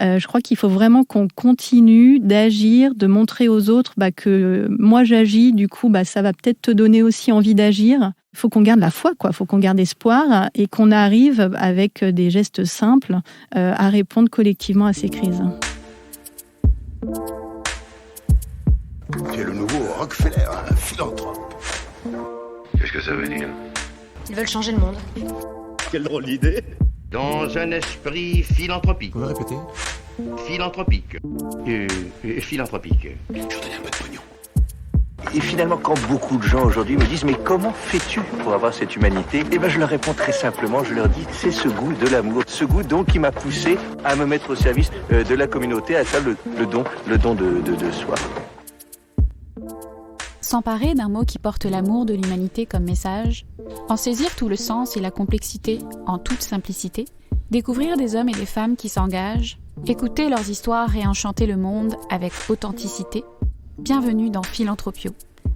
Je crois qu'il faut vraiment qu'on continue d'agir, de montrer aux autres que moi j'agis, du coup ça va peut-être te donner aussi envie d'agir. Il faut qu'on garde la foi, il faut qu'on garde espoir et qu'on arrive avec des gestes simples à répondre collectivement à ces crises. Tu es le nouveau Rockefeller, un philanthrope. Qu'est-ce que ça veut dire? Ils veulent changer le monde. Quelle drôle d'idée. Dans un esprit philanthropique. Vous pouvez répéter? Philanthropique. Philanthropique. Je vous donne un peu de pognon. Et finalement, quand beaucoup de gens aujourd'hui me disent « Mais comment fais-tu pour avoir cette humanité ?» Je leur réponds très simplement, je leur dis « C'est ce goût de l'amour, ce goût donc qui m'a poussé à me mettre au service de la communauté, à faire le don de soi. » S'emparer d'un mot qui porte l'amour de l'humanité comme message, en saisir tout le sens et la complexité en toute simplicité, découvrir des hommes et des femmes qui s'engagent, écouter leurs histoires et enchanter le monde avec authenticité. Bienvenue dans Philanthropio,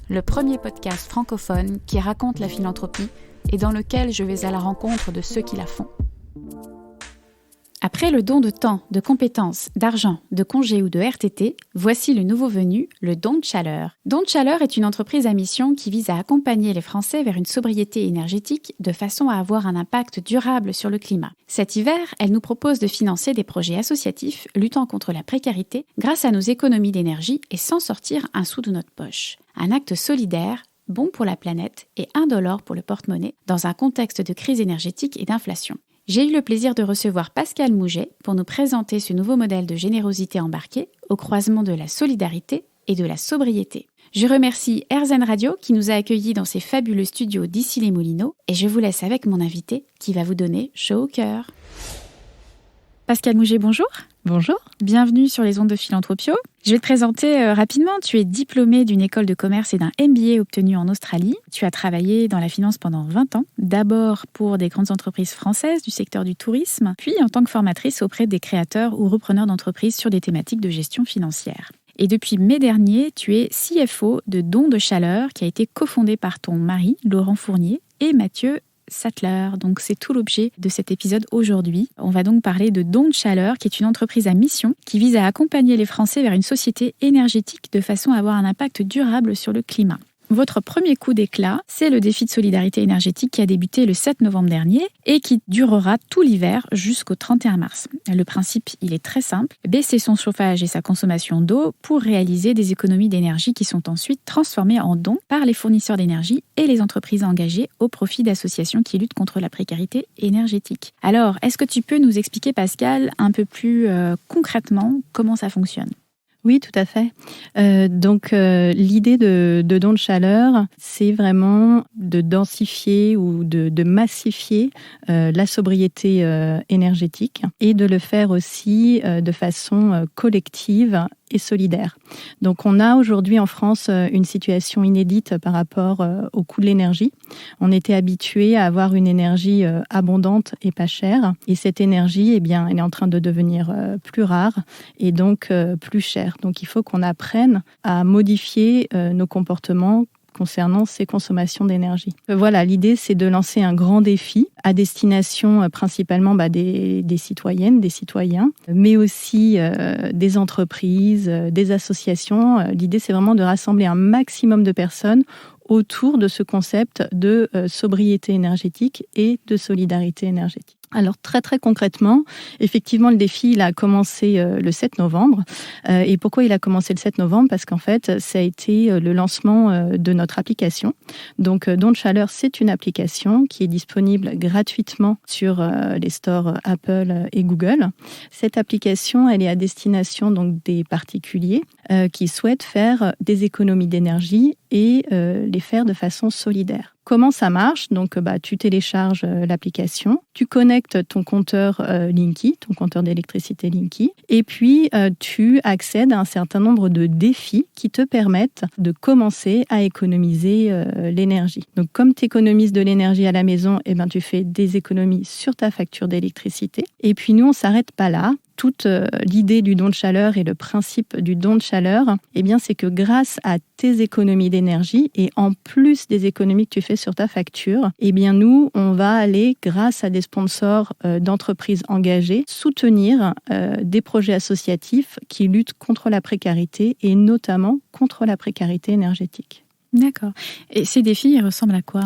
le premier podcast francophone qui raconte la philanthropie et dans lequel je vais à la rencontre de ceux qui la font. Après le don de temps, de compétences, d'argent, de congés ou de RTT, voici le nouveau venu, le don de chaleur. Don de chaleur est une entreprise à mission qui vise à accompagner les Français vers une sobriété énergétique de façon à avoir un impact durable sur le climat. Cet hiver, elle nous propose de financer des projets associatifs luttant contre la précarité grâce à nos économies d'énergie et sans sortir un sou de notre poche. Un acte solidaire, bon pour la planète et indolore pour le porte-monnaie dans un contexte de crise énergétique et d'inflation. J'ai eu le plaisir de recevoir Pascal Mouget pour nous présenter ce nouveau modèle de générosité embarquée au croisement de la solidarité et de la sobriété. Je remercie RZN Radio qui nous a accueillis dans ses fabuleux studios d'Issy-les-Moulineaux et je vous laisse avec mon invité qui va vous donner chaud au cœur. Pascal Mouget, bonjour. Bonjour. Bienvenue sur les ondes de Philanthropio. Je vais te présenter rapidement. Tu es diplômée d'une école de commerce et d'un MBA obtenu en Australie. Tu as travaillé dans la finance pendant 20 ans, d'abord pour des grandes entreprises françaises du secteur du tourisme, puis en tant que formatrice auprès des créateurs ou repreneurs d'entreprises sur des thématiques de gestion financière. Et depuis mai dernier, tu es CFO de Don de Chaleur, qui a été cofondé par ton mari, Laurent Fournier, et Mathieu Sattler. Donc c'est tout l'objet de cet épisode aujourd'hui. On va donc parler de Don de Chaleur, qui est une entreprise à mission qui vise à accompagner les Français vers une société énergétique de façon à avoir un impact durable sur le climat. Votre premier coup d'éclat, c'est le défi de solidarité énergétique qui a débuté le 7 novembre dernier et qui durera tout l'hiver jusqu'au 31 mars. Le principe, il est très simple, baisser son chauffage et sa consommation d'eau pour réaliser des économies d'énergie qui sont ensuite transformées en dons par les fournisseurs d'énergie et les entreprises engagées au profit d'associations qui luttent contre la précarité énergétique. Alors, est-ce que tu peux nous expliquer, Pascal, un peu plus concrètement comment ça fonctionne ? Oui, tout à fait. L'idée de don de chaleur, c'est vraiment de densifier ou de massifier la sobriété énergétique et de le faire aussi de façon collective et solidaire. Donc on a aujourd'hui en France une situation inédite par rapport au coût de l'énergie. On était habitué à avoir une énergie abondante et pas chère. Et cette énergie, elle est en train de devenir plus rare et donc plus chère. Donc il faut qu'on apprenne à modifier nos comportements concernant ces consommations d'énergie. Voilà, l'idée, c'est de lancer un grand défi à destination principalement des citoyennes, des citoyens, mais aussi des entreprises, des associations. L'idée, c'est vraiment de rassembler un maximum de personnes autour de ce concept de sobriété énergétique et de solidarité énergétique. Alors très très concrètement, effectivement le défi il a commencé le 7 novembre. Et pourquoi il a commencé le 7 novembre ? Parce qu'en fait ça a été le lancement de notre application. Donc Don de Chaleur, c'est une application qui est disponible gratuitement sur les stores Apple et Google. Cette application elle est à destination donc des particuliers qui souhaitent faire des économies d'énergie et les faire de façon solidaire. Comment ça marche ? Donc, tu télécharges l'application, tu connectes ton compteur Linky, ton compteur d'électricité Linky, et puis tu accèdes à un certain nombre de défis qui te permettent de commencer à économiser l'énergie. Donc, comme tu économises de l'énergie à la maison, tu fais des économies sur ta facture d'électricité. Et puis, nous, on ne s'arrête pas là. toute l'idée du don de chaleur et le principe du don de chaleur, eh bien, c'est que grâce à tes économies d'énergie et en plus des économies que tu fais sur ta facture, eh bien, nous, on va aller, grâce à des sponsors d'entreprises engagées, soutenir des projets associatifs qui luttent contre la précarité et notamment contre la précarité énergétique. D'accord. Et ces défis, ils ressemblent à quoi?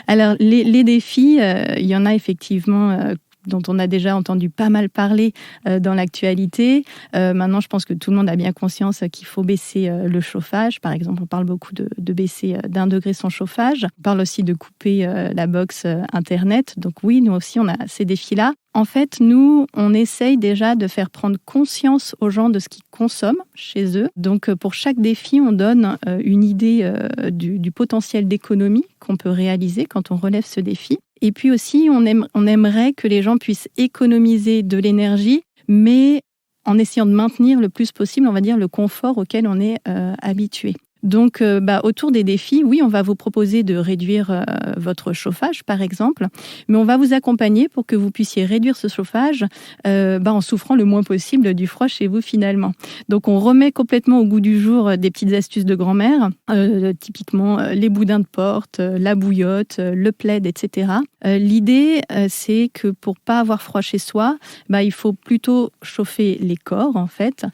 Alors, les défis, il y en a effectivement dont on a déjà entendu pas mal parler dans l'actualité. Maintenant, je pense que tout le monde a bien conscience qu'il faut baisser le chauffage. Par exemple, on parle beaucoup de baisser d'1 degré son chauffage. On parle aussi de couper la box Internet. Donc oui, nous aussi, on a ces défis-là. En fait, nous, on essaye déjà de faire prendre conscience aux gens de ce qu'ils consomment chez eux. Donc, pour chaque défi, on donne une idée du potentiel d'économie qu'on peut réaliser quand on relève ce défi. Et puis aussi, on aimerait que les gens puissent économiser de l'énergie, mais en essayant de maintenir le plus possible, on va dire, le confort auquel on est habitué. Donc, autour des défis, oui, on va vous proposer de réduire votre chauffage, par exemple, mais on va vous accompagner pour que vous puissiez réduire ce chauffage en souffrant le moins possible du froid chez vous, finalement. Donc, on remet complètement au goût du jour des petites astuces de grand-mère, typiquement les boudins de porte, la bouillotte, le plaid, etc. L'idée, c'est que pour pas avoir froid chez soi, il faut plutôt chauffer les corps, en fait,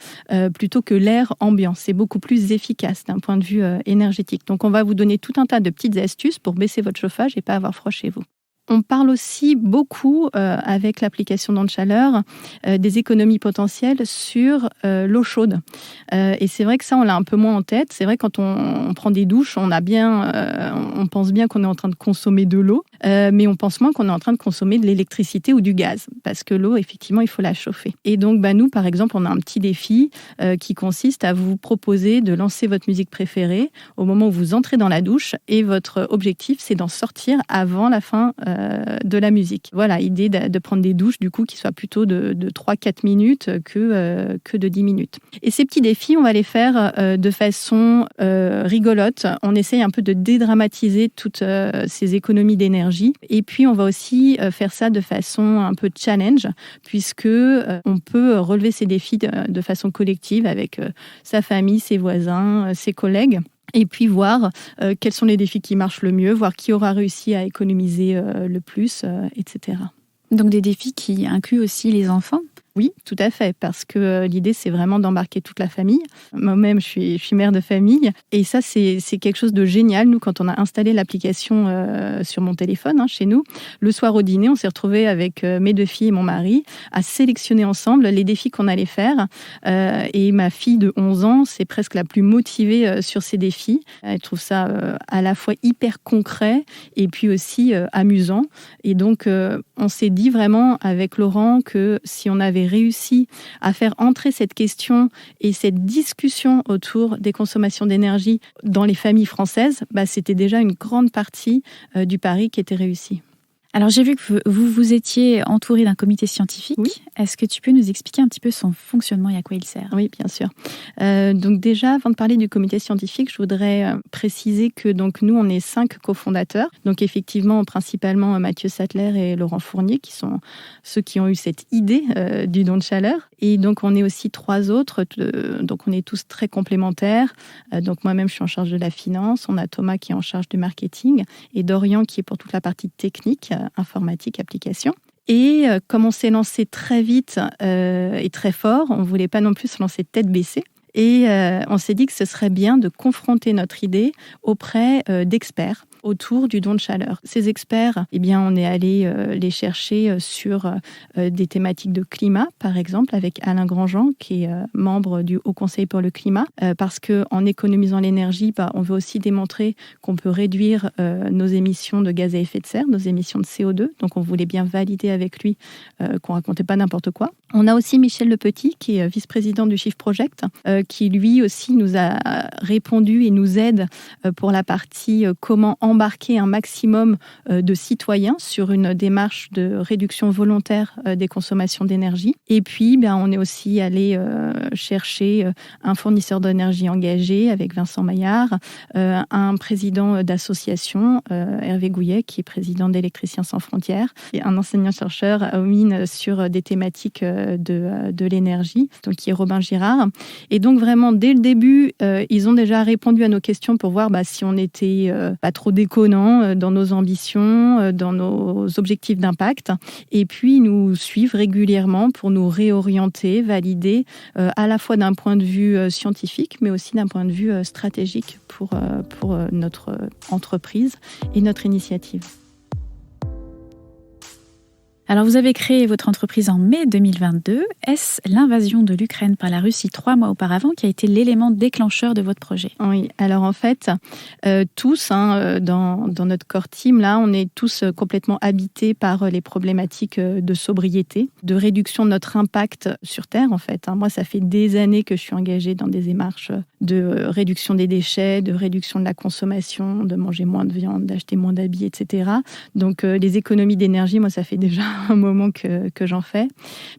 plutôt que l'air ambiant. C'est beaucoup plus efficace d'un point de vue énergétique. Donc, on va vous donner tout un tas de petites astuces pour baisser votre chauffage et pas avoir froid chez vous. On parle aussi beaucoup, avec l'application don de chaleur, des économies potentielles sur l'eau chaude. Et c'est vrai que ça, on l'a un peu moins en tête. C'est vrai, quand on prend des douches, on pense bien qu'on est en train de consommer de l'eau, mais on pense moins qu'on est en train de consommer de l'électricité ou du gaz, parce que l'eau, effectivement, il faut la chauffer. Et donc, nous, par exemple, on a un petit défi qui consiste à vous proposer de lancer votre musique préférée au moment où vous entrez dans la douche, et votre objectif, c'est d'en sortir avant la fin de la musique. Voilà, idée de prendre des douches, du coup, qui soient plutôt de 3-4 minutes que de 10 minutes. Et ces petits défis, on va les faire de façon rigolote. On essaye un peu de dédramatiser toutes ces économies d'énergie. Et puis, on va aussi faire ça de façon un peu challenge, puisque on peut relever ces défis de façon collective avec sa famille, ses voisins, ses collègues. Et puis voir quels sont les défis qui marchent le mieux, voir qui aura réussi à économiser le plus, etc. Donc des défis qui incluent aussi les enfants? Oui, tout à fait, parce que l'idée, c'est vraiment d'embarquer toute la famille. Moi-même, je suis mère de famille, et ça, c'est quelque chose de génial. Nous, quand on a installé l'application sur mon téléphone, chez nous, le soir au dîner, on s'est retrouvés avec mes 2 filles et mon mari à sélectionner ensemble les défis qu'on allait faire. Et ma fille de 11 ans, c'est presque la plus motivée sur ces défis. Elle trouve ça à la fois hyper concret et puis aussi amusant. Et donc, on s'est dit vraiment avec Laurent que si on avait réussi à faire entrer cette question et cette discussion autour des consommations d'énergie dans les familles françaises, c'était déjà une grande partie du pari qui était réussi. Alors, j'ai vu que vous étiez entouré d'un comité scientifique. Oui. Est-ce que tu peux nous expliquer un petit peu son fonctionnement et à quoi il sert? Oui, bien sûr. Donc déjà, avant de parler du comité scientifique, je voudrais préciser que donc, nous, on est 5 cofondateurs. Donc effectivement, principalement Mathieu Sattler et Laurent Fournier, qui sont ceux qui ont eu cette idée du don de chaleur. Et donc, on est aussi 3 autres. Donc, on est tous très complémentaires. Donc, moi-même, je suis en charge de la finance. On a Thomas qui est en charge du marketing et Dorian qui est pour toute la partie technique, informatique, application. Et comme on s'est lancé très vite et très fort, on ne voulait pas non plus se lancer tête baissée. Et on s'est dit que ce serait bien de confronter notre idée auprès d'experts autour du don de chaleur. Ces experts, on est allé les chercher sur des thématiques de climat, par exemple, avec Alain Grandjean, qui est membre du Haut Conseil pour le climat, parce qu'en économisant l'énergie, on veut aussi démontrer qu'on peut réduire nos émissions de gaz à effet de serre, nos émissions de CO2. Donc, on voulait bien valider avec lui qu'on racontait pas n'importe quoi. On a aussi Michel Lepetit, qui est vice-président du Shift Project, qui lui aussi nous a répondu et nous aide pour la partie comment d'embarquer un maximum de citoyens sur une démarche de réduction volontaire des consommations d'énergie. Et puis, on est aussi allé chercher un fournisseur d'énergie engagé avec Vincent Maillard, un président d'association, Hervé Gouillet, qui est président d'Électriciens sans frontières, et un enseignant-chercheur aux mines sur des thématiques de l'énergie, donc qui est Robin Girard. Et donc vraiment, dès le début, ils ont déjà répondu à nos questions pour voir si on était pas trop déconnant dans nos ambitions, dans nos objectifs d'impact. Et puis, ils nous suivent régulièrement pour nous réorienter, valider, à la fois d'un point de vue scientifique, mais aussi d'un point de vue stratégique pour notre entreprise et notre initiative. Alors, vous avez créé votre entreprise en mai 2022. Est-ce l'invasion de l'Ukraine par la Russie 3 mois auparavant qui a été l'élément déclencheur de votre projet ? Oui, alors en fait, tous, dans notre core team, là, on est tous complètement habités par les problématiques de sobriété, de réduction de notre impact sur Terre, en fait. Moi, ça fait des années que je suis engagée dans des démarches de réduction des déchets, de réduction de la consommation, de manger moins de viande, d'acheter moins d'habits, etc. Donc, les économies d'énergie, moi, ça fait déjà un moment que j'en fais.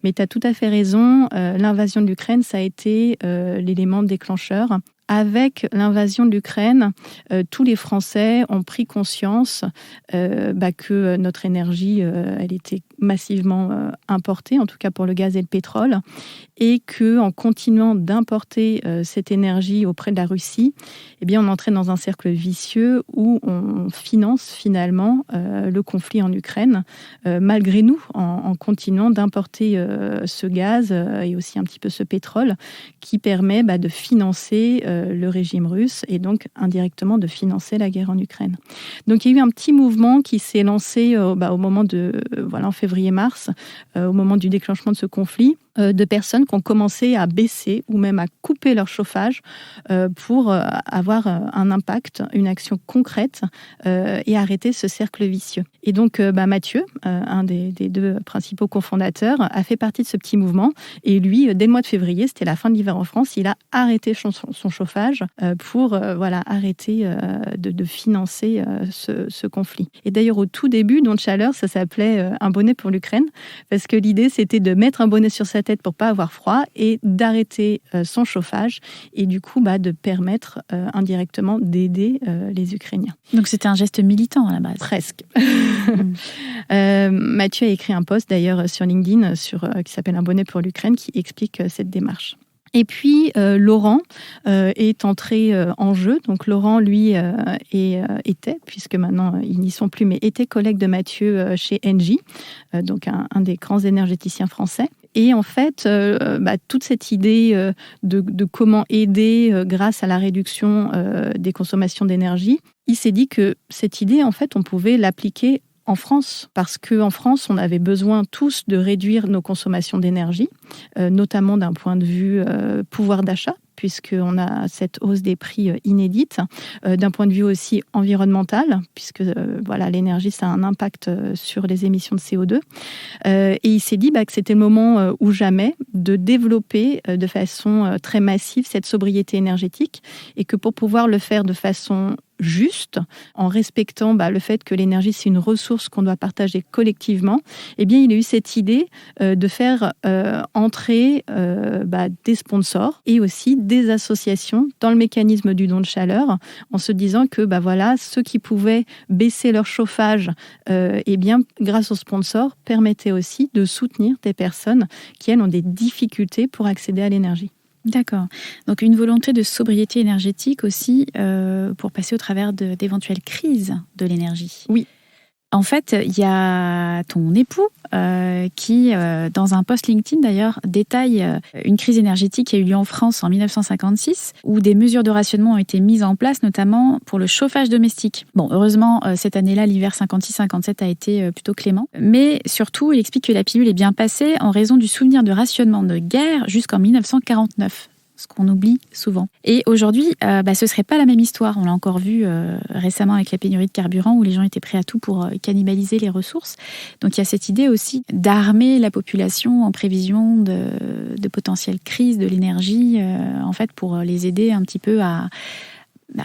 Mais tu as tout à fait raison, l'invasion de l'Ukraine, ça a été l'élément déclencheur. Avec l'invasion de l'Ukraine, tous les Français ont pris conscience que notre énergie, elle était massivement importée, en tout cas pour le gaz et le pétrole, et qu'en continuant d'importer cette énergie auprès de la Russie, on entrait dans un cercle vicieux où on finance finalement le conflit en Ukraine, malgré nous, en continuant d'importer ce gaz et aussi un petit peu ce pétrole qui permet de financer le régime russe et donc indirectement de financer la guerre en Ukraine. Donc il y a eu un petit mouvement qui s'est lancé au moment en février-mars, au moment du déclenchement de ce conflit, de personnes qui ont commencé à baisser ou même à couper leur chauffage pour avoir un impact, une action concrète et arrêter ce cercle vicieux. Et donc Mathieu, un des deux principaux cofondateurs, a fait partie de ce petit mouvement. Et lui, dès le mois de février, c'était la fin de l'hiver en France, il a arrêté son chauffage pour arrêter de financer ce conflit. Et d'ailleurs, au tout début, Don de Chaleur, ça s'appelait un bonnet pour l'Ukraine, parce que l'idée, c'était de mettre un bonnet sur sa tête pour pas avoir froid et d'arrêter son chauffage et du coup de permettre indirectement d'aider les Ukrainiens. Donc c'était un geste militant à la base. Presque. Mathieu a écrit un post d'ailleurs sur LinkedIn qui s'appelle Un bonnet pour l'Ukraine qui explique cette démarche. Et puis, Laurent est entré en jeu. Donc, Laurent, lui, était, puisque maintenant, ils n'y sont plus, mais était collègue de Mathieu chez Engie, donc un des grands énergéticiens français. Et en fait, toute cette idée de comment aider grâce à la réduction des consommations d'énergie, il s'est dit que cette idée, en fait, on pouvait l'appliquer en France, parce qu'en France, on avait besoin tous de réduire nos consommations d'énergie, notamment d'un point de vue pouvoir d'achat, puisqu'on a cette hausse des prix inédite, d'un point de vue aussi environnemental, puisque l'énergie, ça a un impact sur les émissions de CO2. Et il s'est dit que c'était le moment ou jamais de développer de façon très massive cette sobriété énergétique, et que pour pouvoir le faire de façon juste, en respectant le fait que l'énergie, c'est une ressource qu'on doit partager collectivement, il a eu cette idée de faire entrer des sponsors et aussi des associations dans le mécanisme du don de chaleur, en se disant que ceux qui pouvaient baisser leur chauffage, grâce aux sponsors, permettaient aussi de soutenir des personnes qui, elles, ont des difficultés pour accéder à l'énergie. D'accord. Donc une volonté de sobriété énergétique aussi pour passer au travers d'éventuelles crises de l'énergie. Oui. En fait, il y a ton époux qui, dans un post LinkedIn d'ailleurs, détaille une crise énergétique qui a eu lieu en France en 1956, où des mesures de rationnement ont été mises en place, notamment pour le chauffage domestique. Bon, heureusement, cette année-là, l'hiver 56-57 a été plutôt clément. Mais surtout, il explique que la pilule est bien passée en raison du souvenir de rationnement de guerre jusqu'en 1949. Ce qu'on oublie souvent. Et aujourd'hui, ce serait pas la même histoire. On l'a encore vu récemment avec la pénurie de carburant où les gens étaient prêts à tout pour cannibaliser les ressources. Donc il y a cette idée aussi d'armer la population en prévision de potentielles crises de l'énergie, en fait pour les aider un petit peu à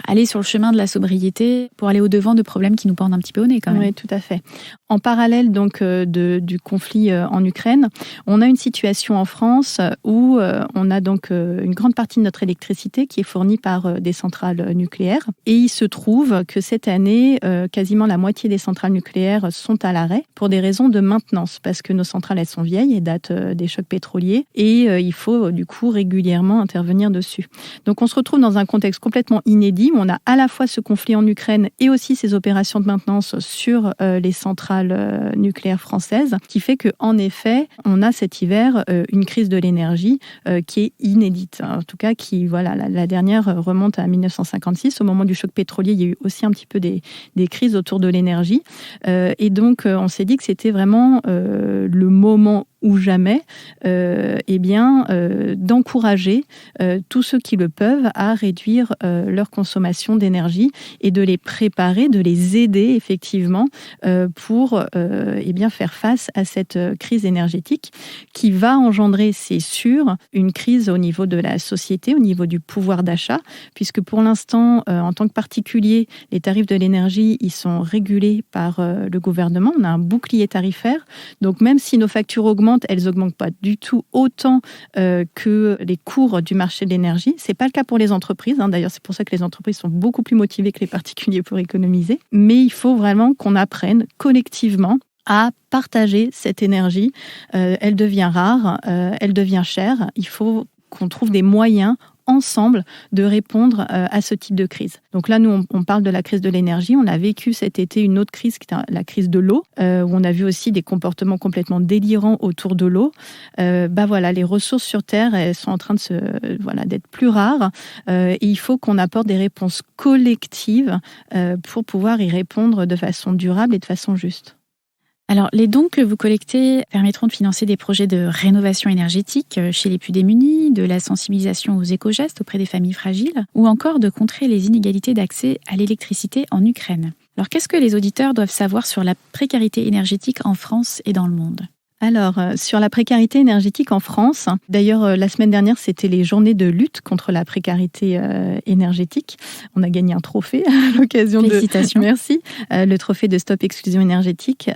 aller sur le chemin de la sobriété pour aller au-devant de problèmes qui nous pendent un petit peu au nez quand même. Oui, tout à fait. En parallèle donc du conflit en Ukraine, on a une situation en France où on a donc une grande partie de notre électricité qui est fournie par des centrales nucléaires. Et il se trouve que cette année, quasiment la moitié des centrales nucléaires sont à l'arrêt pour des raisons de maintenance, parce que nos centrales, elles sont vieilles et datent des chocs pétroliers, et il faut du coup régulièrement intervenir dessus. Donc on se retrouve dans un contexte complètement inédit, où on a à la fois ce conflit en Ukraine et aussi ces opérations de maintenance sur les centrales nucléaires françaises, qui fait qu'en effet, on a cet hiver une crise de l'énergie qui est inédite. En tout cas, la dernière remonte à 1956. Au moment du choc pétrolier, il y a eu aussi un petit peu des crises autour de l'énergie. Et donc, on s'est dit que c'était vraiment le moment ou jamais, d'encourager tous ceux qui le peuvent à réduire leur consommation d'énergie et de les préparer, de les aider effectivement pour faire face à cette crise énergétique qui va engendrer, c'est sûr, une crise au niveau de la société, au niveau du pouvoir d'achat, puisque pour l'instant, en tant que particulier, les tarifs de l'énergie, ils sont régulés par le gouvernement. On a un bouclier tarifaire, donc même si nos factures augmentent, elles n'augmentent pas du tout autant que les cours du marché de l'énergie. Ce n'est pas le cas pour les entreprises. D'ailleurs, c'est pour ça que les entreprises sont beaucoup plus motivées que les particuliers pour économiser. Mais il faut vraiment qu'on apprenne collectivement à partager cette énergie. Elle devient rare, elle devient chère. Il faut qu'on trouve des moyens ensemble de répondre à ce type de crise. Donc là, nous, on parle de la crise de l'énergie. On a vécu cet été une autre crise, qui est la crise de l'eau, où on a vu aussi des comportements complètement délirants autour de l'eau. Les ressources sur Terre, elles sont en train d'être plus rares. Et il faut qu'on apporte des réponses collectives pour pouvoir y répondre de façon durable et de façon juste. Alors, les dons que vous collectez permettront de financer des projets de rénovation énergétique chez les plus démunis, de la sensibilisation aux éco-gestes auprès des familles fragiles, ou encore de contrer les inégalités d'accès à l'électricité en Ukraine. Alors, qu'est-ce que les auditeurs doivent savoir sur la précarité énergétique en France et dans le monde ? Alors, sur la précarité énergétique en France, d'ailleurs, la semaine dernière, c'était les journées de lutte contre la précarité énergétique. On a gagné un trophée à l'occasion de... Félicitations. Merci. Le trophée de Stop Exclusion énergétique,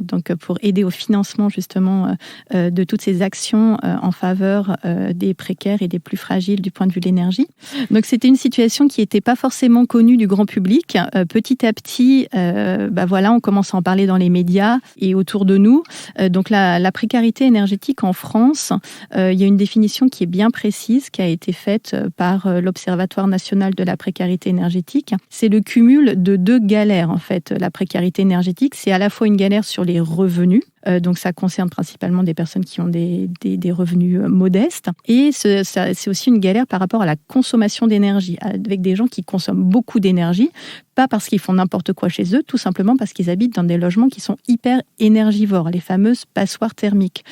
donc pour aider au financement justement de toutes ces actions en faveur des précaires et des plus fragiles du point de vue de l'énergie. Donc, c'était une situation qui n'était pas forcément connue du grand public. Petit à petit, on commence à en parler dans les médias et autour de nous. Donc, la précarité énergétique en France, il y a une définition qui est bien précise, qui a été faite par l'Observatoire national de la précarité énergétique. C'est le cumul de deux galères, en fait. La précarité énergétique, c'est à la fois une galère sur les revenus, donc ça concerne principalement des personnes qui ont des revenus modestes, et c'est aussi une galère par rapport à la consommation d'énergie, avec des gens qui consomment beaucoup d'énergie, pas parce qu'ils font n'importe quoi chez eux, tout simplement parce qu'ils habitent dans des logements qui sont hyper énergivores, les fameuses passoires thermiques.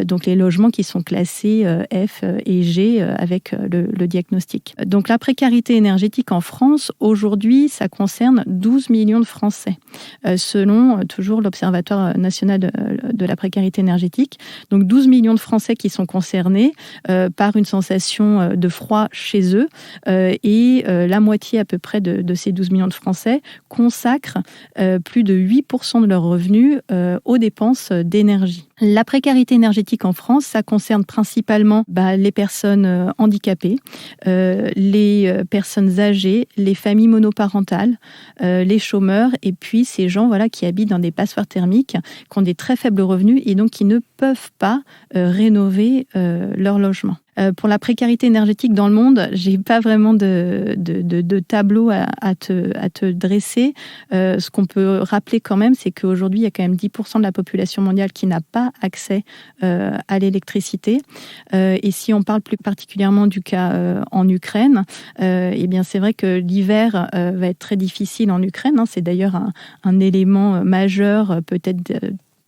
Donc les logements qui sont classés F et G avec le diagnostic. Donc la précarité énergétique en France, aujourd'hui, ça concerne 12 millions de Français, selon toujours l'Observatoire national de la précarité énergétique. Donc 12 millions de Français qui sont concernés par une sensation de froid chez eux, et la moitié à peu près de ces 12 millions de Français consacrent plus de 8% de leurs revenus aux dépenses d'énergie. La précarité énergétique en France, ça concerne principalement les personnes handicapées, les personnes âgées, les familles monoparentales, les chômeurs, et puis ces gens qui habitent dans des passoires thermiques, qui ont des très faibles revenus et donc qui ne peuvent pas rénover leur logement. Pour la précarité énergétique dans le monde, j'ai pas vraiment de tableau à te dresser. Ce qu'on peut rappeler quand même, c'est qu'aujourd'hui, il y a quand même 10% de la population mondiale qui n'a pas accès à l'électricité. Et si on parle plus particulièrement du cas en Ukraine, c'est vrai que l'hiver va être très difficile en Ukraine. C'est d'ailleurs un élément majeur, peut-être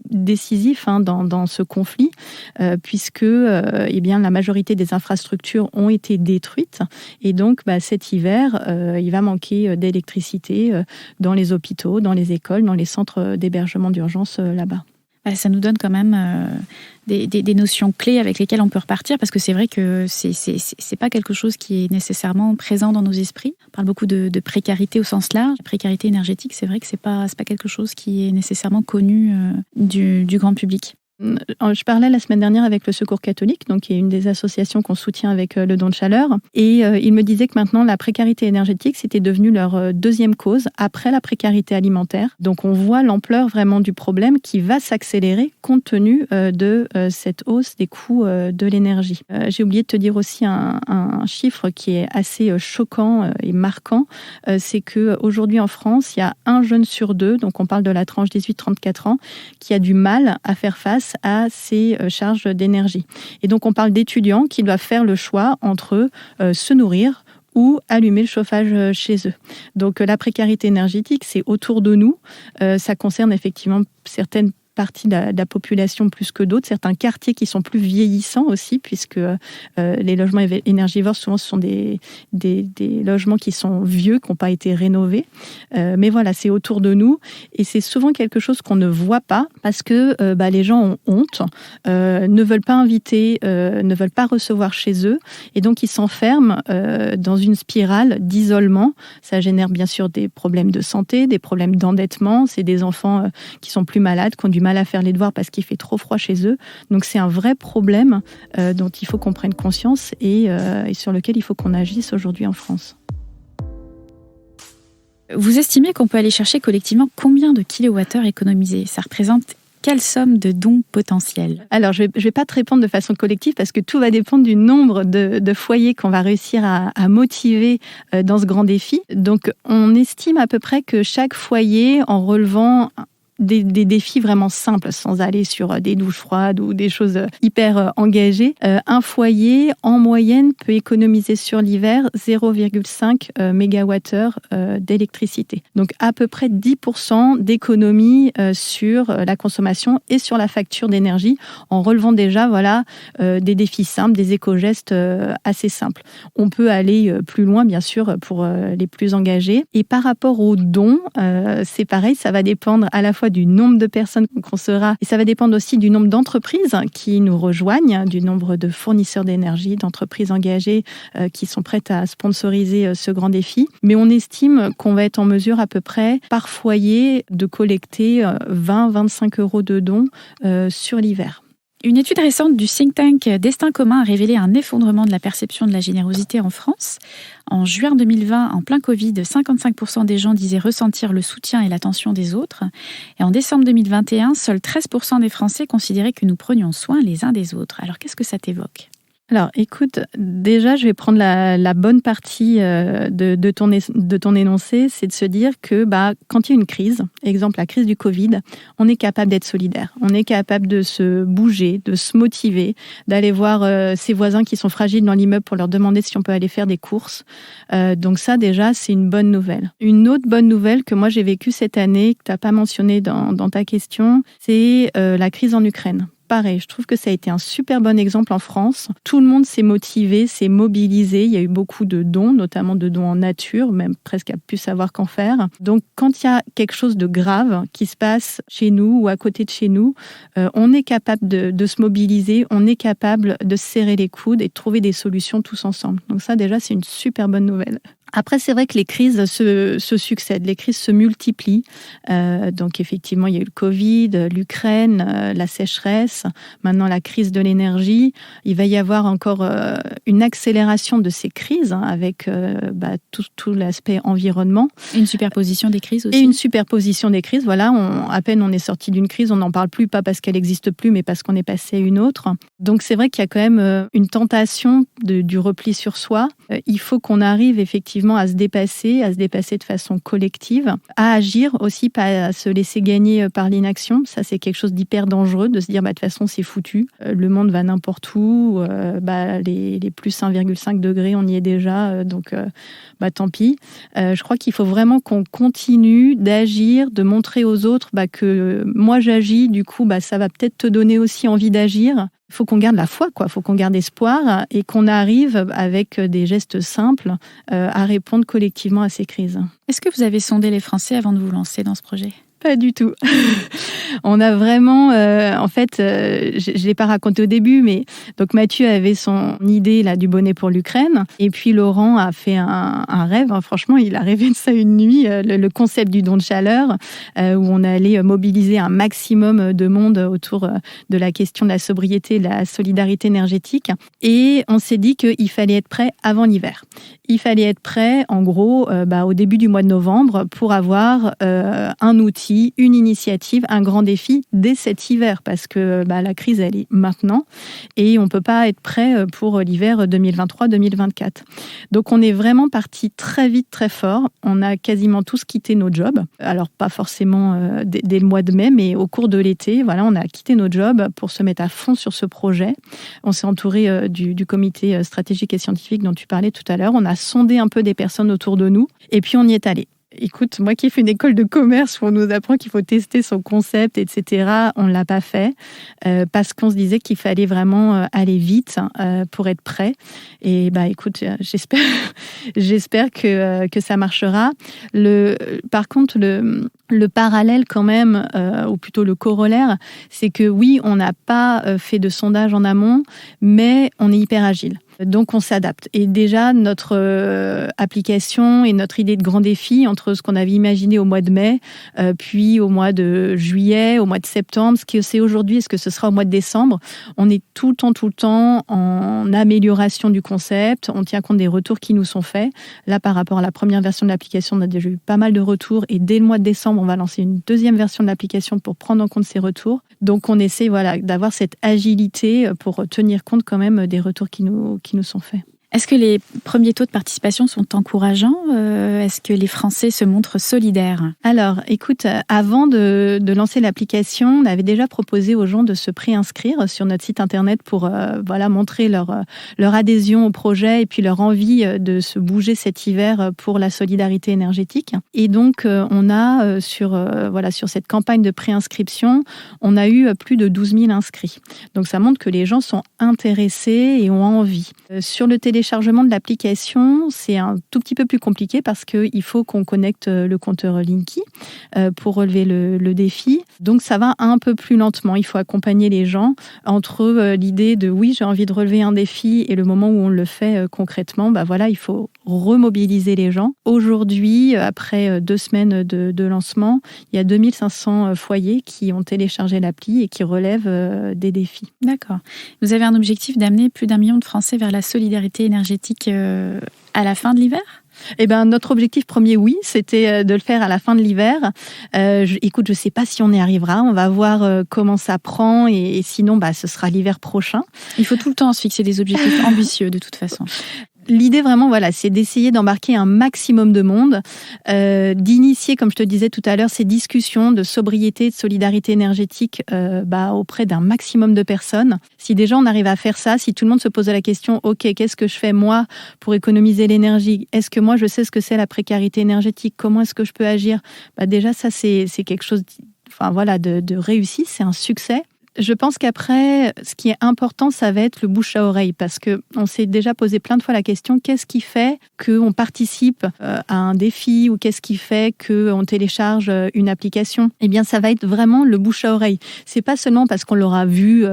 décisif dans ce conflit, puisque la majorité des infrastructures ont été détruites, et donc cet hiver, il va manquer d'électricité dans les hôpitaux, dans les écoles, dans les centres d'hébergement d'urgence là-bas. Ça nous donne quand même des notions clés avec lesquelles on peut repartir, parce que c'est vrai que c'est pas quelque chose qui est nécessairement présent dans nos esprits. On parle beaucoup de précarité au sens large. La précarité énergétique, c'est vrai que c'est pas quelque chose qui est nécessairement connu du grand public. Je parlais la semaine dernière avec le Secours catholique, donc qui est une des associations qu'on soutient avec le don de chaleur, et ils me disaient que maintenant la précarité énergétique c'était devenu leur deuxième cause après la précarité alimentaire. Donc on voit l'ampleur vraiment du problème qui va s'accélérer compte tenu de cette hausse des coûts de l'énergie. J'ai oublié de te dire aussi un chiffre qui est assez choquant et marquant, c'est que aujourd'hui en France il y a 1 jeune sur 2, donc on parle de la tranche 18-34 ans, qui a du mal à faire face à ces charges d'énergie. Et donc, on parle d'étudiants qui doivent faire le choix entre se nourrir ou allumer le chauffage chez eux. Donc, la précarité énergétique, c'est autour de nous. Ça concerne effectivement certaines partie de la population plus que d'autres, certains quartiers qui sont plus vieillissants aussi, puisque les logements énergivores, souvent, ce sont des logements qui sont vieux, qui n'ont pas été rénovés. Mais voilà, c'est autour de nous et c'est souvent quelque chose qu'on ne voit pas parce que les gens ont honte, ne veulent pas inviter, ne veulent pas recevoir chez eux et donc ils s'enferment dans une spirale d'isolement. Ça génère bien sûr des problèmes de santé, des problèmes d'endettement. C'est des enfants qui sont plus malades, qui ont du mal à faire les devoirs parce qu'il fait trop froid chez eux. Donc c'est un vrai problème dont il faut qu'on prenne conscience et sur lequel il faut qu'on agisse aujourd'hui en France. Vous estimez qu'on peut aller chercher collectivement combien de kilowattheures économisés ? Ça représente quelle somme de dons potentiels ? Alors, je vais pas te répondre de façon collective parce que tout va dépendre du nombre de foyers qu'on va réussir à motiver dans ce grand défi. Donc, on estime à peu près que chaque foyer, en relevant des défis vraiment simples, sans aller sur des douches froides ou des choses hyper engagées. Un foyer, en moyenne, peut économiser sur l'hiver 0,5 MWh d'électricité. Donc, à peu près 10% d'économie sur la consommation et sur la facture d'énergie, en relevant déjà des défis simples, des éco-gestes assez simples. On peut aller plus loin, bien sûr, pour les plus engagés. Et par rapport aux dons, c'est pareil, ça va dépendre à la fois du nombre de personnes qu'on sera, et ça va dépendre aussi du nombre d'entreprises qui nous rejoignent, du nombre de fournisseurs d'énergie, d'entreprises engagées qui sont prêtes à sponsoriser ce grand défi. Mais on estime qu'on va être en mesure à peu près, par foyer, de collecter 20-25 € de dons sur l'hiver. Une étude récente du think tank Destin commun a révélé un effondrement de la perception de la générosité en France. En juin 2020, en plein Covid, 55% des gens disaient ressentir le soutien et l'attention des autres. Et en décembre 2021, seuls 13% des Français considéraient que nous prenions soin les uns des autres. Alors, qu'est-ce que ça t'évoque ? Alors, écoute, déjà, je vais prendre la bonne partie de ton énoncé, c'est de se dire que quand il y a une crise, exemple la crise du Covid, on est capable d'être solidaire, on est capable de se bouger, de se motiver, d'aller voir ses voisins qui sont fragiles dans l'immeuble pour leur demander si on peut aller faire des courses. Donc ça, déjà, c'est une bonne nouvelle. Une autre bonne nouvelle que moi j'ai vécue cette année, que tu n'as pas mentionné dans ta question, c'est la crise en Ukraine. Pareil, je trouve que ça a été un super bon exemple en France. Tout le monde s'est motivé, s'est mobilisé. Il y a eu beaucoup de dons, notamment de dons en nature, même presque à plus savoir qu'en faire. Donc, quand il y a quelque chose de grave qui se passe chez nous ou à côté de chez nous, on est capable de se mobiliser, on est capable de se serrer les coudes et de trouver des solutions tous ensemble. Donc ça, déjà, c'est une super bonne nouvelle. Après, c'est vrai que les crises se succèdent, les crises se multiplient. Donc, effectivement, il y a eu le Covid, l'Ukraine, la sécheresse, maintenant la crise de l'énergie. Il va y avoir encore une accélération de ces crises avec tout l'aspect environnement. Et une superposition des crises aussi. Et une superposition des crises, voilà. À peine on est sorti d'une crise, on n'en parle plus, pas parce qu'elle n'existe plus, mais parce qu'on est passé à une autre. Donc, c'est vrai qu'il y a quand même une tentation du repli sur soi. Il faut qu'on arrive effectivement à se dépasser de façon collective, à agir aussi, pas à se laisser gagner par l'inaction. Ça, c'est quelque chose d'hyper dangereux, de se dire, de toute façon, c'est foutu. Le monde va n'importe où. Les plus 1,5 degrés, on y est déjà. Donc, tant pis. Je crois qu'il faut vraiment qu'on continue d'agir, de montrer aux autres que moi, j'agis. Du coup, ça va peut-être te donner aussi envie d'agir. Il faut qu'on garde la foi, il faut qu'on garde espoir et qu'on arrive avec des gestes simples à répondre collectivement à ces crises. Est-ce que vous avez sondé les Français avant de vous lancer dans ce projet ? Pas du tout. On a vraiment, en fait, je ne l'ai pas raconté au début, mais donc Mathieu avait son idée là du bonnet pour l'Ukraine, et puis Laurent a fait un rêve. Hein, franchement, il a rêvé de ça une nuit, le concept du don de chaleur, où on allait mobiliser un maximum de monde autour de la question de la sobriété, de la solidarité énergétique, et on s'est dit qu'il fallait être prêt avant l'hiver. Il fallait être prêt, en gros, au début du mois de novembre pour avoir un outil, une initiative, un grand défi dès cet hiver, parce que la crise, elle est maintenant et on ne peut pas être prêt pour l'hiver 2023-2024. Donc, on est vraiment parti très vite, très fort. On a quasiment tous quitté nos jobs. Alors, pas forcément dès le mois de mai, mais au cours de l'été, voilà, on a quitté nos jobs pour se mettre à fond sur ce projet. On s'est entouré du comité stratégique et scientifique dont tu parlais tout à l'heure. On a sondé un peu des personnes autour de nous et puis on y est allé. Écoute, moi qui ai fait une école de commerce où on nous apprend qu'il faut tester son concept, etc., on ne l'a pas fait parce qu'on se disait qu'il fallait vraiment aller vite pour être prêt. Et écoute, j'espère que ça marchera. Par contre, le parallèle quand même, ou plutôt le corollaire, c'est que oui, on n'a pas fait de sondage en amont, mais on est hyper agile. Donc, on s'adapte. Et déjà, notre application et notre idée de grand défi, entre ce qu'on avait imaginé au mois de mai, puis au mois de juillet, au mois de septembre, ce que c'est aujourd'hui et ce que ce sera au mois de décembre, on est tout le temps en amélioration du concept. On tient compte des retours qui nous sont faits. Là, par rapport à la première version de l'application, on a déjà eu pas mal de retours. Et dès le mois de décembre, on va lancer une deuxième version de l'application pour prendre en compte ces retours. Donc, on essaie d'avoir cette agilité pour tenir compte quand même des retours qui nous sont faits. Est-ce que les premiers taux de participation sont encourageants ? Est-ce que les Français se montrent solidaires ? Alors, écoute, avant de lancer l'application, on avait déjà proposé aux gens de se préinscrire sur notre site internet pour montrer leur adhésion au projet et puis leur envie de se bouger cet hiver pour la solidarité énergétique. Et donc, on a sur cette campagne de préinscription, on a eu plus de 12 000 inscrits. Donc, ça montre que les gens sont intéressés et ont envie. Sur le téléchargement de l'application, c'est un tout petit peu plus compliqué parce qu'il faut qu'on connecte le compteur Linky pour relever le défi. Donc, ça va un peu plus lentement. Il faut accompagner les gens entre l'idée de oui, j'ai envie de relever un défi et le moment où on le fait concrètement, il faut remobiliser les gens. Aujourd'hui, après 2 semaines de lancement, il y a 2500 foyers qui ont téléchargé l'appli et qui relèvent des défis. D'accord. Vous avez un objectif d'amener plus d'1 million de Français vers la solidarité énergétique à la fin de l'hiver ? Notre objectif premier, oui, c'était de le faire à la fin de l'hiver. Écoute, je ne sais pas si on y arrivera. On va voir comment ça prend et sinon, ce sera l'hiver prochain. Il faut tout le temps se fixer des objectifs ambitieux de toute façon. L'idée vraiment, c'est d'essayer d'embarquer un maximum de monde, d'initier, comme je te disais tout à l'heure, ces discussions de sobriété, de solidarité énergétique auprès d'un maximum de personnes. Si déjà on arrive à faire ça, si tout le monde se pose la question, ok, qu'est-ce que je fais moi pour économiser l'énergie ? Est-ce que moi je sais ce que c'est la précarité énergétique ? Comment est-ce que je peux agir ? Déjà ça c'est quelque chose, de réussi, c'est un succès. Je pense qu'après, ce qui est important, ça va être le bouche à oreille, parce qu'on s'est déjà posé plein de fois la question, qu'est-ce qui fait qu'on participe à un défi ou qu'est-ce qui fait qu'on télécharge une application ? Eh bien, ça va être vraiment le bouche à oreille. C'est pas seulement parce qu'on l'aura vu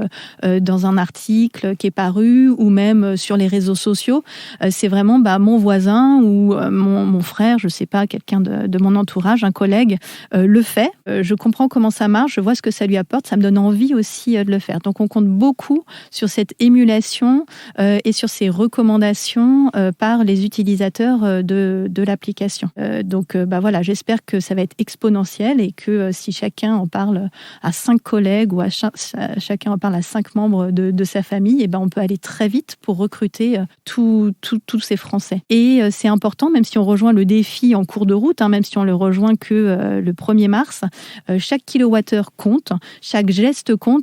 dans un article qui est paru ou même sur les réseaux sociaux. C'est vraiment mon voisin ou mon frère, je sais pas, quelqu'un de mon entourage, un collègue, le fait. Je comprends comment ça marche, je vois ce que ça lui apporte, ça me donne envie aussi de le faire. Donc, on compte beaucoup sur cette émulation et sur ces recommandations par les utilisateurs de l'application. J'espère que ça va être exponentiel et que si chacun en parle à 5 collègues ou chacun en parle à 5 membres de sa famille, on peut aller très vite pour recruter tous ces Français. Et c'est important, même si on rejoint le défi en cours de route, même si on le rejoint que le 1er mars, chaque kilowattheure compte, chaque geste compte.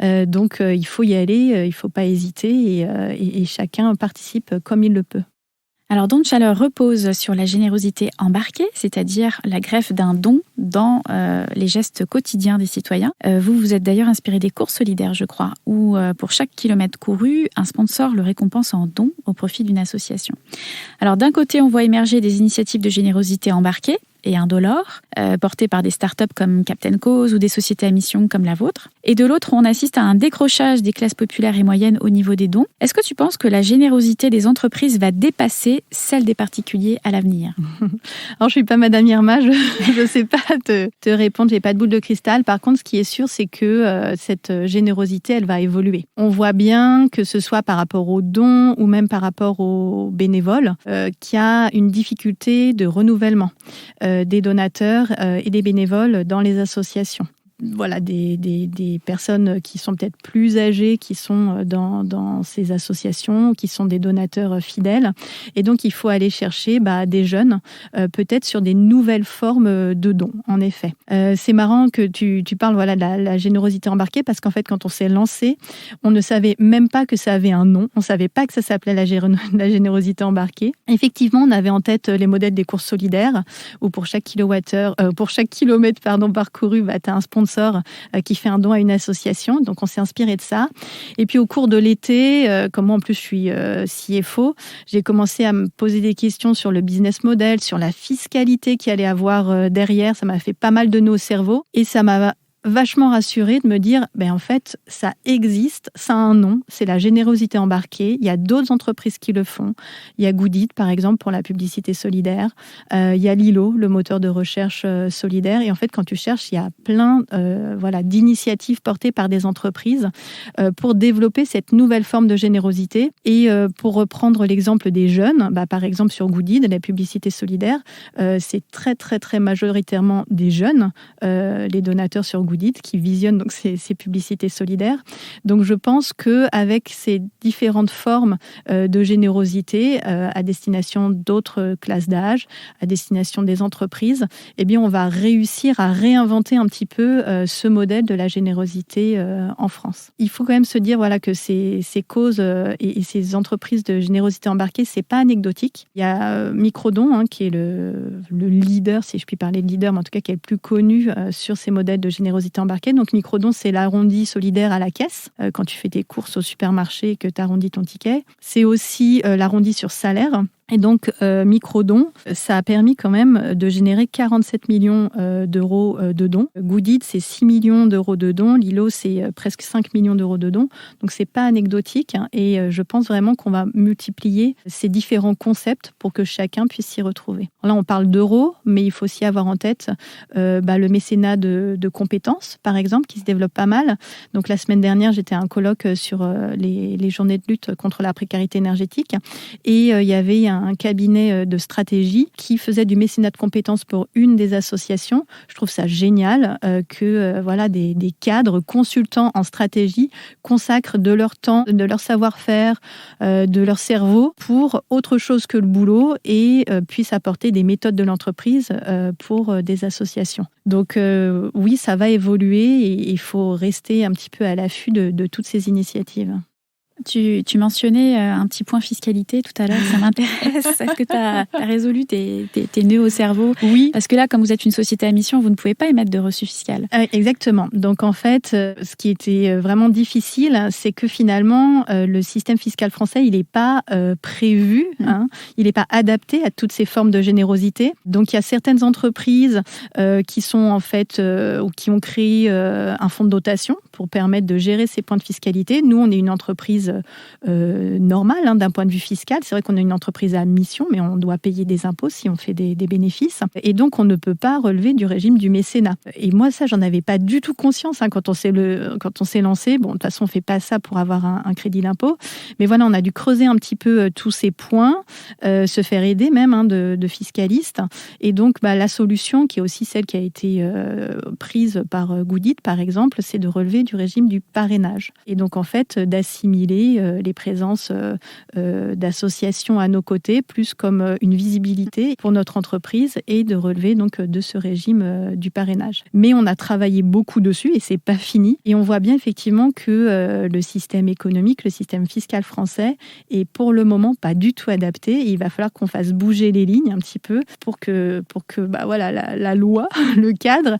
Donc, il faut y aller, il ne faut pas hésiter et chacun participe comme il le peut. Alors, Don de Chaleur repose sur la générosité embarquée, c'est-à-dire la greffe d'un don dans les gestes quotidiens des citoyens. Vous êtes d'ailleurs inspiré des courses solidaires, je crois, où pour chaque kilomètre couru, un sponsor le récompense en don au profit d'une association. Alors, d'un côté, on voit émerger des initiatives de générosité embarquée, et indolore, portés par des startups comme Captain Cause ou des sociétés à mission comme la vôtre. Et de l'autre, on assiste à un décrochage des classes populaires et moyennes au niveau des dons. Est-ce que tu penses que la générosité des entreprises va dépasser celle des particuliers à l'avenir ? Alors, je suis pas Madame Irma, je ne sais pas te répondre, j'ai pas de boule de cristal. Par contre, ce qui est sûr, c'est que cette générosité, elle va évoluer. On voit bien que ce soit par rapport aux dons ou même par rapport aux bénévoles, qu'il y a une difficulté de renouvellement des donateurs et des bénévoles dans les associations. Voilà, des personnes qui sont peut-être plus âgées, qui sont dans ces associations, qui sont des donateurs fidèles. Et donc, il faut aller chercher des jeunes, peut-être sur des nouvelles formes de dons, en effet. C'est marrant que tu parles de la générosité embarquée, parce qu'en fait, quand on s'est lancé, on ne savait même pas que ça avait un nom. On ne savait pas que ça s'appelait la générosité embarquée. Effectivement, on avait en tête les modèles des courses solidaires, où pour chaque kilomètre parcouru, tu as un sponsor qui fait un don à une association. Donc, on s'est inspiré de ça. Et puis, au cours de l'été, comme moi, en plus, je suis CFO, j'ai commencé à me poser des questions sur le business model, sur la fiscalité qu'il allait avoir derrière. Ça m'a fait pas mal de nœuds au cerveau. Et ça m'a vachement rassurée de me dire, en fait, ça existe, ça a un nom, c'est la générosité embarquée. Il y a d'autres entreprises qui le font. Il y a Goodit, par exemple, pour la publicité solidaire. Il y a Lilo, le moteur de recherche solidaire. Et en fait, quand tu cherches, il y a plein d'initiatives portées par des entreprises pour développer cette nouvelle forme de générosité. Et pour reprendre l'exemple des jeunes, par exemple, sur Goodit, la publicité solidaire, c'est très, très, très majoritairement des jeunes, les donateurs sur Goodit, qui visionnent donc ces publicités solidaires. Donc je pense qu'avec ces différentes formes de générosité à destination d'autres classes d'âge, à destination des entreprises, on va réussir à réinventer un petit peu ce modèle de la générosité en France. Il faut quand même se dire que ces causes et ces entreprises de générosité embarquée, c'est pas anecdotique. Il y a Microdon, qui est le leader, si je puis parler de leader, mais en tout cas qui est le plus connu sur ces modèles de générosité embarquée. Donc Microdon, c'est l'arrondi solidaire à la caisse, quand tu fais tes courses au supermarché et que tu arrondis ton ticket. C'est aussi l'arrondi sur salaire. Et donc, Microdon, ça a permis quand même de générer 47 millions d'euros de dons. Goodit, c'est 6 millions d'euros de dons. Lilo, c'est presque 5 millions d'euros de dons. Donc, c'est pas anecdotique. Et je pense vraiment qu'on va multiplier ces différents concepts pour que chacun puisse s'y retrouver. Là, on parle d'euros, mais il faut aussi avoir en tête le mécénat de compétences, par exemple, qui se développe pas mal. Donc, la semaine dernière, j'étais à un colloque sur les journées de lutte contre la précarité énergétique. Et il y avait un cabinet de stratégie qui faisait du mécénat de compétences pour une des associations. Je trouve ça génial que des cadres consultants en stratégie consacrent de leur temps, de leur savoir-faire, de leur cerveau pour autre chose que le boulot et puissent apporter des méthodes de l'entreprise pour des associations. Donc oui, ça va évoluer et il faut rester un petit peu à l'affût de toutes ces initiatives. Tu mentionnais un petit point fiscalité tout à l'heure, ça m'intéresse. Est-ce que tu as résolu tes nœuds au cerveau ? Oui. Parce que là, comme vous êtes une société à mission, vous ne pouvez pas émettre de reçu fiscal. Exactement. Donc en fait, ce qui était vraiment difficile, c'est que finalement, le système fiscal français, il n'est pas prévu, il n'est pas adapté à toutes ces formes de générosité. Donc il y a certaines entreprises qui sont en fait, ou qui ont créé un fonds de dotation pour permettre de gérer ces points de fiscalité. Nous, on est une entreprise normale d'un point de vue fiscal. C'est vrai qu'on est une entreprise à mission, mais on doit payer des impôts si on fait des bénéfices. Et donc, on ne peut pas relever du régime du mécénat. Et moi, ça, j'en avais pas du tout conscience quand on s'est lancé. Bon, de toute façon, on fait pas ça pour avoir un crédit d'impôt. Mais voilà, on a dû creuser un petit peu tous ces points, se faire aider même de fiscalistes. Et donc, la solution, qui est aussi celle qui a été prise par Goodit, par exemple, c'est de relever du régime du parrainage. Et donc, en fait, d'assimiler les présences d'associations à nos côtés, plus comme une visibilité pour notre entreprise et de relever donc de ce régime du parrainage. Mais on a travaillé beaucoup dessus et c'est pas fini. Et on voit bien effectivement que le système économique, le système fiscal français est pour le moment pas du tout adapté. Et il va falloir qu'on fasse bouger les lignes un petit peu pour que la loi, le cadre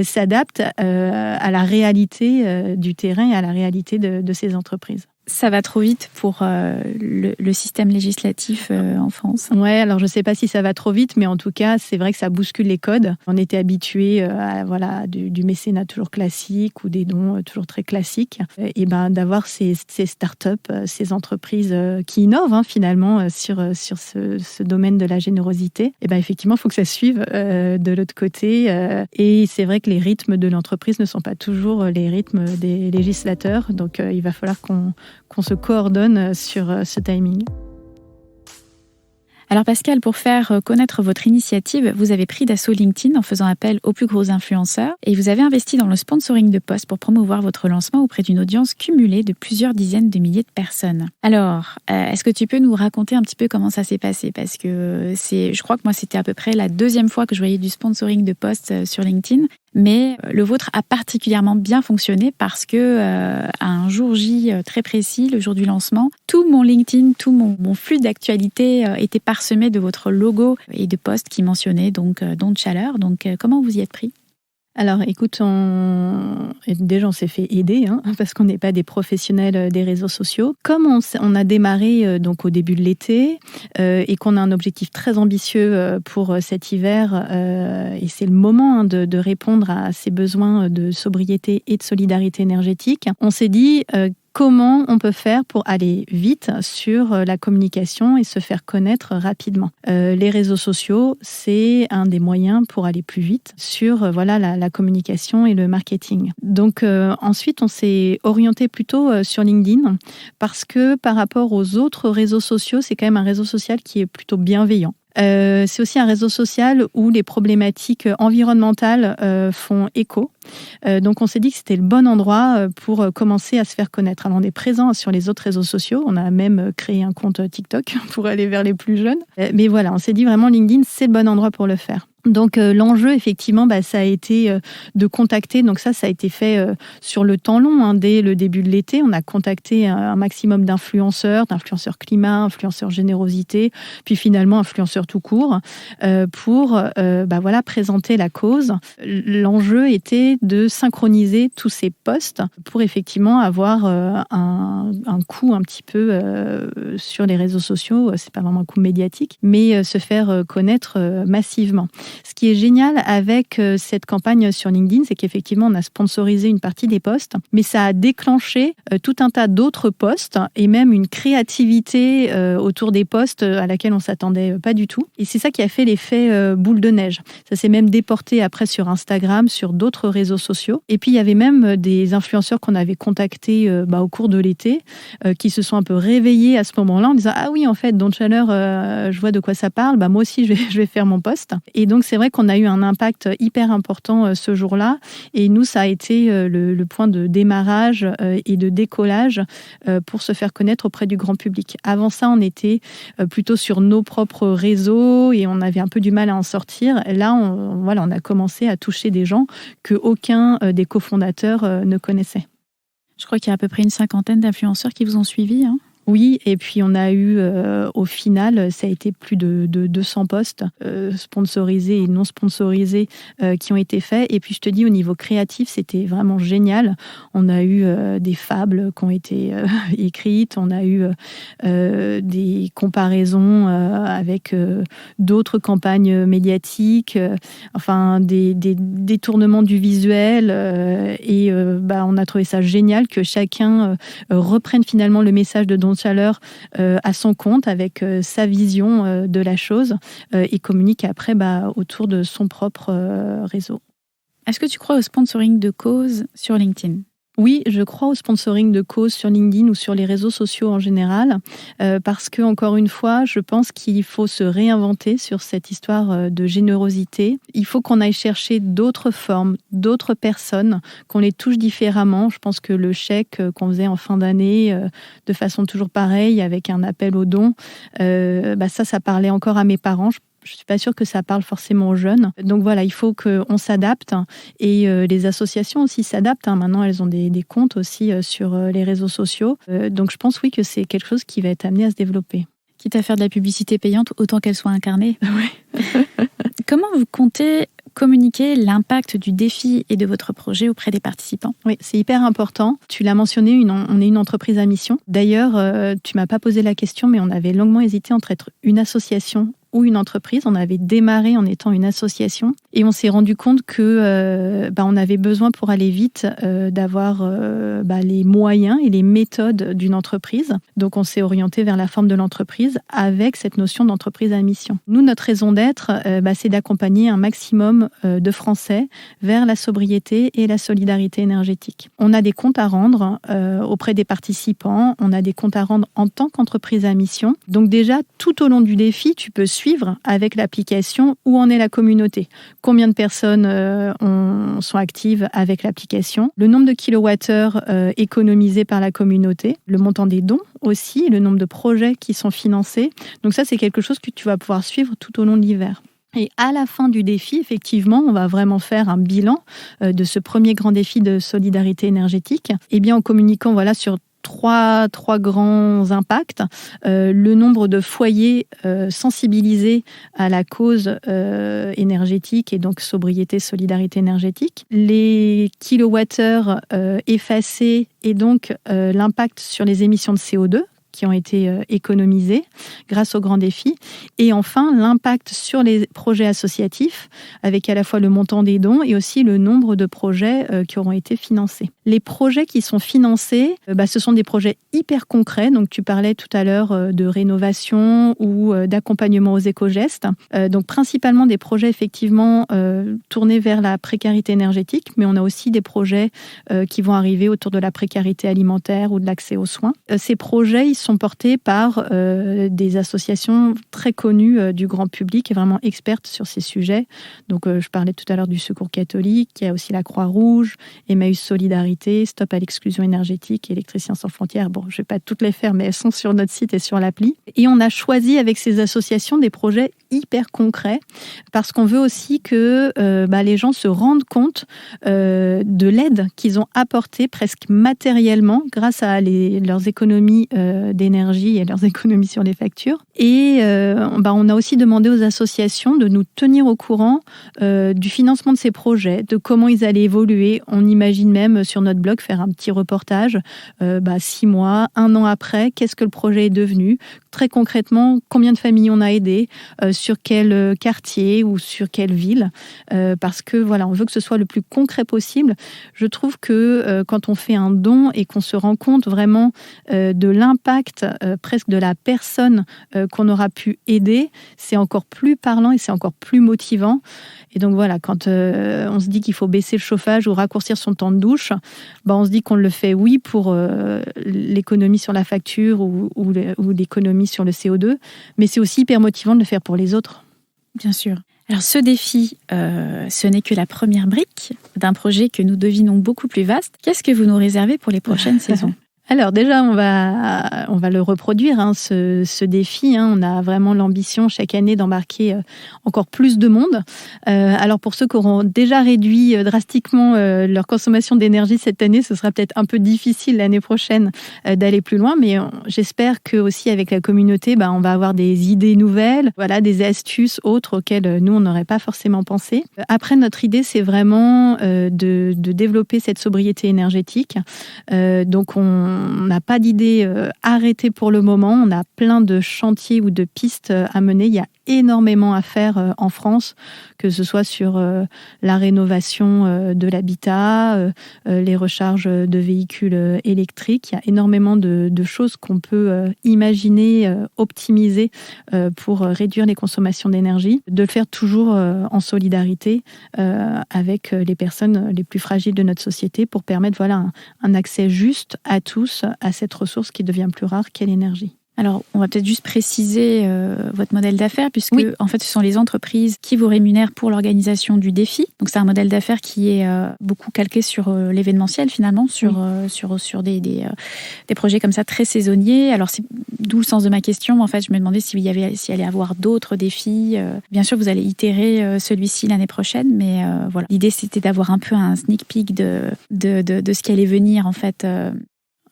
s'adapte à la réalité du terrain et à la réalité de ces entreprises. ça va trop vite pour le système législatif en France. Ouais, alors je ne sais pas si ça va trop vite, mais en tout cas, c'est vrai que ça bouscule les codes. On était habitué à du mécénat toujours classique ou des dons toujours très classiques. Et d'avoir ces startups, ces entreprises qui innovent finalement sur ce domaine de la générosité, et effectivement, il faut que ça suive de l'autre côté. Et c'est vrai que les rythmes de l'entreprise ne sont pas toujours les rythmes des législateurs. Donc, il va falloir qu'on se coordonne sur ce timing. Alors Pascal, pour faire connaître votre initiative, vous avez pris d'assaut LinkedIn en faisant appel aux plus gros influenceurs et vous avez investi dans le sponsoring de posts pour promouvoir votre lancement auprès d'une audience cumulée de plusieurs dizaines de milliers de personnes. Alors, est-ce que tu peux nous raconter un petit peu comment ça s'est passé ? Parce que je crois que moi c'était à peu près la 2e fois que je voyais du sponsoring de posts sur LinkedIn. Mais le vôtre a particulièrement bien fonctionné parce que à un jour J très précis, le jour du lancement, tout mon LinkedIn, tout mon flux d'actualité était parsemé de votre logo et de posts qui mentionnaient donc dons de chaleur. Donc comment vous y êtes pris ? Alors, écoute, déjà, on s'est fait aider, parce qu'on n'est pas des professionnels des réseaux sociaux. Comme on a démarré donc au début de l'été et qu'on a un objectif très ambitieux pour cet hiver, et c'est le moment de répondre à ces besoins de sobriété et de solidarité énergétique, on s'est dit comment on peut faire pour aller vite sur la communication et se faire connaître rapidement. Les réseaux sociaux, c'est un des moyens pour aller plus vite sur la communication et le marketing. Donc ensuite, on s'est orienté plutôt sur LinkedIn parce que par rapport aux autres réseaux sociaux, c'est quand même un réseau social qui est plutôt bienveillant. C'est aussi un réseau social où les problématiques environnementales font écho. Donc on s'est dit que c'était le bon endroit pour commencer à se faire connaître. Alors on est présent sur les autres réseaux sociaux, on a même créé un compte TikTok pour aller vers les plus jeunes. Mais voilà, on s'est dit vraiment LinkedIn, c'est le bon endroit pour le faire. Donc l'enjeu, effectivement, ça a été de contacter, donc ça a été fait sur le temps long, dès le début de l'été. On a contacté un maximum d'influenceurs climat, influenceurs générosité, puis finalement influenceurs tout court, pour présenter la cause. L'enjeu était de synchroniser tous ces posts pour effectivement avoir un coût un petit peu sur les réseaux sociaux. C'est pas vraiment un coût médiatique, mais se faire connaître massivement. Ce qui est génial avec cette campagne sur LinkedIn, c'est qu'effectivement, on a sponsorisé une partie des posts, mais ça a déclenché tout un tas d'autres posts et même une créativité autour des posts à laquelle on ne s'attendait pas du tout. Et c'est ça qui a fait l'effet boule de neige. Ça s'est même déporté après sur Instagram, sur d'autres réseaux sociaux. Et puis, il y avait même des influenceurs qu'on avait contactés au cours de l'été qui se sont un peu réveillés à ce moment-là en disant « Ah oui, en fait, don de chaleur, je vois de quoi ça parle. Moi aussi, je vais faire mon post. » Et donc, c'est vrai qu'on a eu un impact hyper important ce jour-là. Et nous, ça a été le point de démarrage et de décollage pour se faire connaître auprès du grand public. Avant ça, on était plutôt sur nos propres réseaux et on avait un peu du mal à en sortir. Là, on a commencé à toucher des gens qu'aucun des cofondateurs ne connaissait. Je crois qu'il y a à peu près une 50aine d'influenceurs qui vous ont suivi, Oui, et puis on a eu, au final, ça a été plus de 200 posts sponsorisés et non sponsorisés qui ont été faits. Et puis je te dis, au niveau créatif, c'était vraiment génial. On a eu des fables qui ont été écrites, on a eu des comparaisons avec d'autres campagnes médiatiques, des détournements du visuel. Et on a trouvé ça génial que chacun reprenne finalement le message de Don de Chaleur à son compte avec sa vision de la chose et communique après autour de son propre réseau. Est-ce que tu crois au sponsoring de cause sur LinkedIn ? Oui, je crois au sponsoring de cause sur LinkedIn ou sur les réseaux sociaux en général, parce que, encore une fois, je pense qu'il faut se réinventer sur cette histoire de générosité. Il faut qu'on aille chercher d'autres formes, d'autres personnes, qu'on les touche différemment. Je pense que le chèque qu'on faisait en fin d'année, de façon toujours pareille, avec un appel aux dons, ça parlait encore à mes parents. Je ne suis pas sûre que ça parle forcément aux jeunes. Donc voilà, il faut qu'on s'adapte et les associations aussi s'adaptent. Maintenant, elles ont des comptes aussi sur les réseaux sociaux. Donc je pense oui que c'est quelque chose qui va être amené à se développer. Quitte à faire de la publicité payante, autant qu'elle soit incarnée. Oui. Comment vous comptez communiquer l'impact du défi et de votre projet auprès des participants? Oui, c'est hyper important. Tu l'as mentionné, on est une entreprise à mission. D'ailleurs, tu m'as pas posé la question, mais on avait longuement hésité entre être une association ou une entreprise. On avait démarré en étant une association et on s'est rendu compte que on avait besoin pour aller vite d'avoir les moyens et les méthodes d'une entreprise. Donc on s'est orienté vers la forme de l'entreprise avec cette notion d'entreprise à mission. Nous, notre raison d'être, c'est d'accompagner un maximum de Français vers la sobriété et la solidarité énergétique. On a des comptes à rendre auprès des participants, on a des comptes à rendre en tant qu'entreprise à mission. Donc déjà, tout au long du défi, tu peux suivre avec l'application où en est la communauté. Combien de personnes sont actives avec l'application, le nombre de kilowattheures économisés par la communauté, le montant des dons aussi, le nombre de projets qui sont financés. Donc ça, c'est quelque chose que tu vas pouvoir suivre tout au long de l'hiver. Et à la fin du défi, effectivement, on va vraiment faire un bilan de ce premier grand défi de solidarité énergétique. Et bien en communiquant sur trois grands impacts. Le nombre de foyers sensibilisés à la cause énergétique et donc sobriété, solidarité énergétique. Les kilowattheures effacés et donc l'impact sur les émissions de CO2 qui ont été économisés grâce au grand défi. Et enfin, l'impact sur les projets associatifs, avec à la fois le montant des dons et aussi le nombre de projets qui auront été financés. Les projets qui sont financés, ce sont des projets hyper concrets. Donc, tu parlais tout à l'heure de rénovation ou d'accompagnement aux éco-gestes. Donc, principalement des projets effectivement tournés vers la précarité énergétique, mais on a aussi des projets qui vont arriver autour de la précarité alimentaire ou de l'accès aux soins. Ces projets, ils sont portés par des associations très connues du grand public et vraiment expertes sur ces sujets. Donc, je parlais tout à l'heure du Secours catholique, il y a aussi la Croix-Rouge, Emmaüs Solidarité, Stop à l'exclusion énergétique, Électriciens sans frontières. Bon, je ne vais pas toutes les faire, mais elles sont sur notre site et sur l'appli. Et on a choisi avec ces associations des projets hyper concrets parce qu'on veut aussi que les gens se rendent compte de l'aide qu'ils ont apportée presque matériellement grâce à leurs économies d'énergie et leurs économies sur les factures. Et on a aussi demandé aux associations de nous tenir au courant du financement de ces projets, de comment ils allaient évoluer. On imagine même sur notre blog faire un petit reportage 6 mois, 1 an après, qu'est-ce que le projet est devenu. Très concrètement, combien de familles on a aidé, sur quel quartier ou sur quelle ville, parce que on veut que ce soit le plus concret possible. Je trouve que quand on fait un don et qu'on se rend compte vraiment de l'impact presque de la personne qu'on aura pu aider, c'est encore plus parlant et c'est encore plus motivant. Et donc quand on se dit qu'il faut baisser le chauffage ou raccourcir son temps de douche, on se dit qu'on le fait, oui, pour l'économie sur la facture ou l'économie sur le CO2, mais c'est aussi hyper motivant de le faire pour les autres. Bien sûr. Alors ce défi, ce n'est que la première brique d'un projet que nous devinons beaucoup plus vaste. Qu'est-ce que vous nous réservez pour les prochaines saisons ? Alors déjà, on va le reproduire, ce défi. On a vraiment l'ambition chaque année d'embarquer encore plus de monde. Alors pour ceux qui auront déjà réduit drastiquement leur consommation d'énergie cette année, ce sera peut-être un peu difficile l'année prochaine d'aller plus loin. Mais j'espère que aussi avec la communauté, on va avoir des idées nouvelles, des astuces autres auxquelles nous on n'aurait pas forcément pensé. Après, notre idée, c'est vraiment de développer cette sobriété énergétique. Donc on n'a pas d'idée arrêtée pour le moment. On a plein de chantiers ou de pistes à mener. Il y a énormément à faire en France, que ce soit sur la rénovation de l'habitat, les recharges de véhicules électriques. Il y a énormément de choses qu'on peut imaginer, optimiser pour réduire les consommations d'énergie, de le faire toujours en solidarité avec les personnes les plus fragiles de notre société pour permettre un accès juste à tous à cette ressource qui devient plus rare qu'est l'énergie. Alors, on va peut-être juste préciser votre modèle d'affaires, puisque en fait, ce sont les entreprises qui vous rémunèrent pour l'organisation du défi. Donc, c'est un modèle d'affaires qui est beaucoup calqué sur l'événementiel, finalement, sur des projets comme ça très saisonniers. Alors, c'est d'où le sens de ma question. En fait, je me demandais s'il allait y avoir d'autres défis. Bien sûr, vous allez itérer celui-ci l'année prochaine, mais voilà. L'idée, c'était d'avoir un peu un sneak peek de ce qui allait venir, en fait.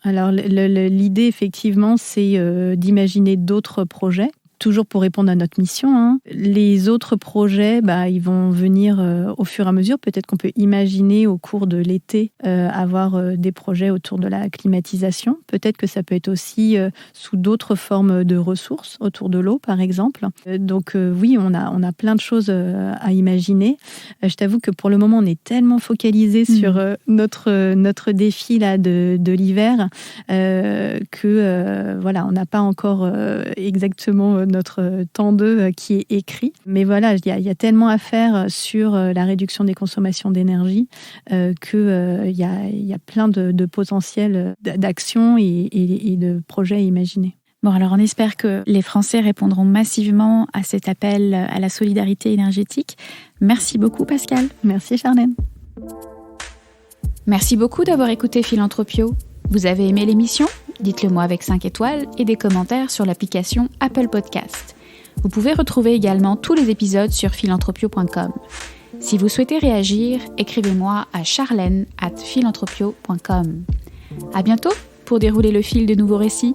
Alors, l'idée, effectivement, c'est d'imaginer d'autres projets toujours pour répondre à notre mission. Les autres projets, ils vont venir au fur et à mesure. Peut-être qu'on peut imaginer au cours de l'été avoir des projets autour de la climatisation. Peut-être que ça peut être aussi sous d'autres formes de ressources, autour de l'eau par exemple. Donc oui, on a plein de choses à imaginer. Je t'avoue que pour le moment, on est tellement focalisé sur notre défi là de l'hiver que voilà, on n'a pas encore exactement notre temps 2 qui est écrit. Mais voilà, il y a tellement à faire sur la réduction des consommations d'énergie qu'il y a plein de potentiels d'actions et de projets à imaginer. Bon, alors on espère que les Français répondront massivement à cet appel à la solidarité énergétique. Merci beaucoup Pascale. Merci Charlène. Merci beaucoup d'avoir écouté Philanthropio. Vous avez aimé l'émission ? Dites-le moi avec 5 étoiles et des commentaires sur l'application Apple Podcast. Vous pouvez retrouver également tous les épisodes sur philanthropio.com. Si vous souhaitez réagir, écrivez-moi à charlène@philanthropio.com. À bientôt pour dérouler le fil de nouveaux récits.